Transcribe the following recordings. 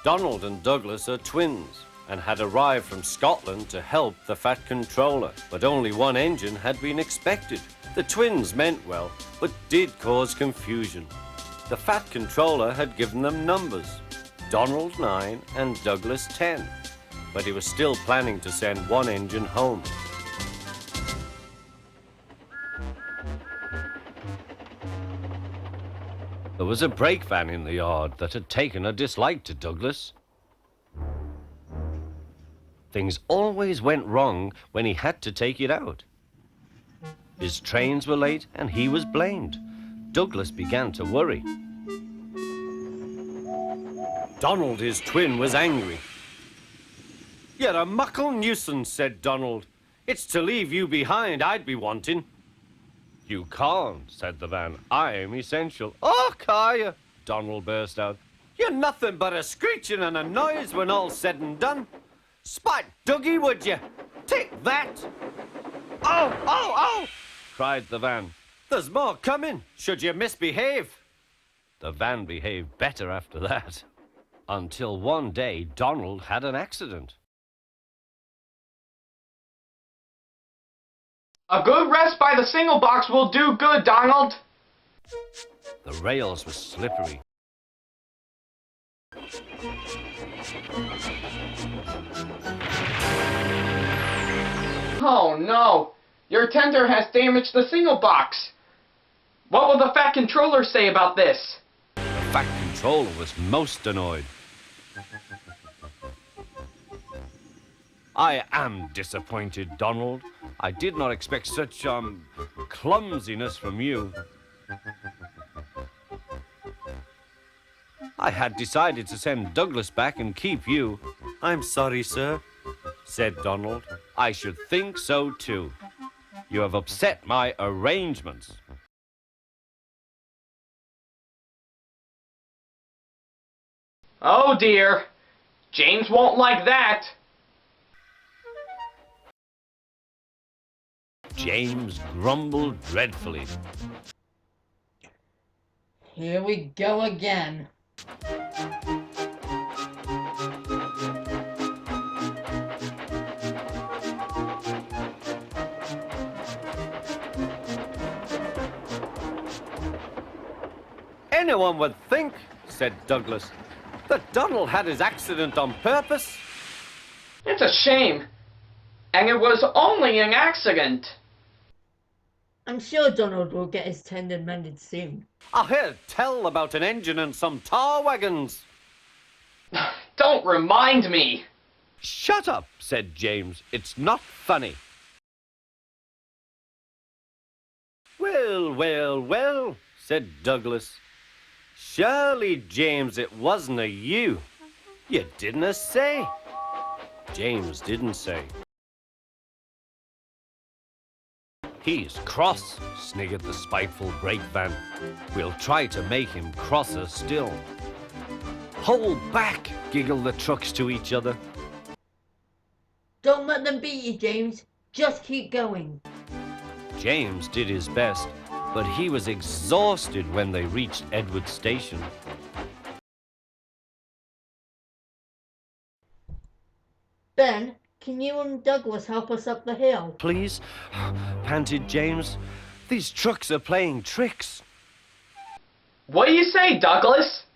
Donald and Douglas are twins and had arrived from Scotland to help the Fat Controller, but only one engine had been expected. The twins meant well, but did cause confusion. The Fat Controller had given them numbers, Donald 9 and Douglas 10, but he was still planning to send one engine home. There was a Breakvan in the yard that had taken a dislike to Douglas. Things always went wrong when he had to take it out. His trains were late and he was blamed. Douglas began to worry. Donald, his twin, was angry. "You're a muckle nuisance," said Donald. "It's to leave you behind I'd be wanting." "You can't," said the van. "I'm essential." "Oh, Kaya," Donald burst out. "You're nothing but a screeching and a noise when all's said and done. Spot Dougie, would you? Take that!" "Oh, oh, oh!" cried the van. "There's more coming, should you misbehave." The van behaved better after that. Until one day, Donald had an accident. "A good rest by the single box will do good, Donald." The rails were slippery. "Oh no, your tender has damaged the single box. What will the Fat Controller say about this?" The Fat Controller was most annoyed. "I am disappointed, Donald. I did not expect such, clumsiness from you. I had decided to send Douglas back and keep you." "I'm sorry, sir," said Donald. "I should think so, too. You have upset my arrangements." "Oh dear, James won't like that." James grumbled dreadfully. Here we go again. "Anyone would think," said Douglas, "that Donald had his accident on purpose." "It's a shame. And it was only an accident." I'm sure Donald will get his tendon mended soon. "I heard tell about an engine and some tar wagons." "Don't remind me." "Shut up," said James. "It's not funny." "Well, well, well," said Douglas. "Surely, James, it wasn't a you. You didn't say." James didn't say. "He's cross," sniggered the spiteful Breakvan. "We'll try to make him crosser still." "Hold back," giggled the trucks to each other. Don't let them beat you, James. Just keep going. James did his best, but he was exhausted when they reached Edward Station. Ben, can you and Douglas help us up the hill? "Please," panted James. "These trucks are playing tricks." "What do you say, Douglas?"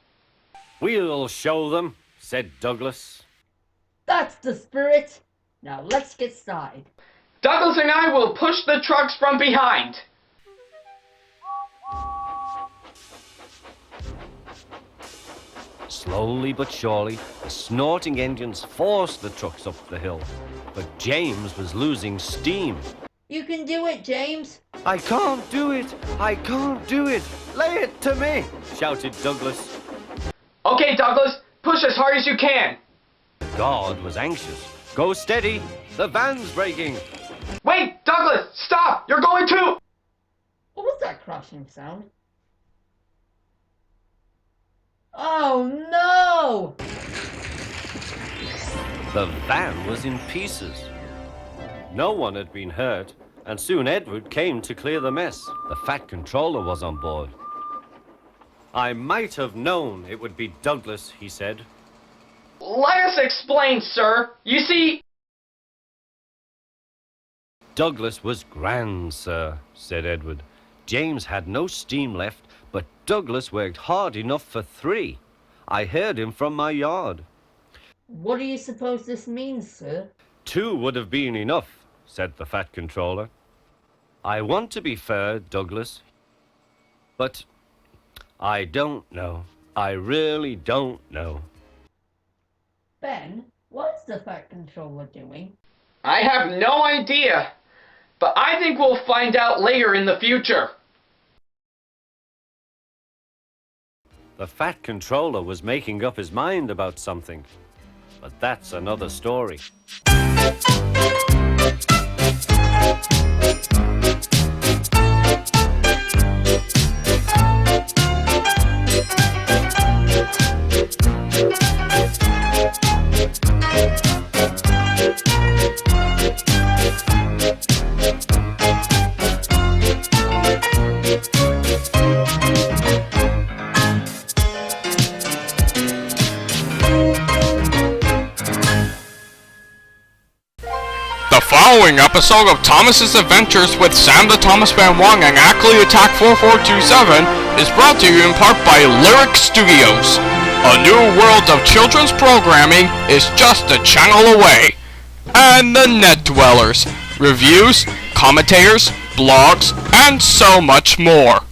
"We'll show them," said Douglas. That's the spirit. Now let's get started. "Douglas and I will push the trucks from behind." Slowly but surely, the snorting engines forced the trucks up the hill, but James was losing steam. You can do it, James. "I can't do it! I can't do it! Lay it to me!" shouted Douglas. "Okay, Douglas, push as hard as you can." The guard was anxious. "Go steady! The van's braking!" "Wait, Douglas, stop! You're going to..." What was that crashing sound? Oh no! The van was in pieces. No one had been hurt, and soon Edward came to clear the mess. The Fat Controller was on board. I might have known it would be Douglas, he said. Let us explain, sir. You see... Douglas was grand, sir, said Edward. James had no steam left, but Douglas worked hard enough for 3. I heard him from my yard. What do you suppose this means, sir? 2 would have been enough, said the Fat Controller. I want to be fair, Douglas, but I don't know. I really don't know. Ben, what's the Fat Controller doing? I have no idea, but I think we'll find out later in the future. The Fat Controller was making up his mind about something, but that's another story. The following episode of Thomas's Adventures with SamTheThomasFan1 and Ackleyattack4427 is brought to you in part by Lyric Studios. A new world of children's programming is just a channel away. And the Net Dwellers, reviews, commentators, blogs, and so much more.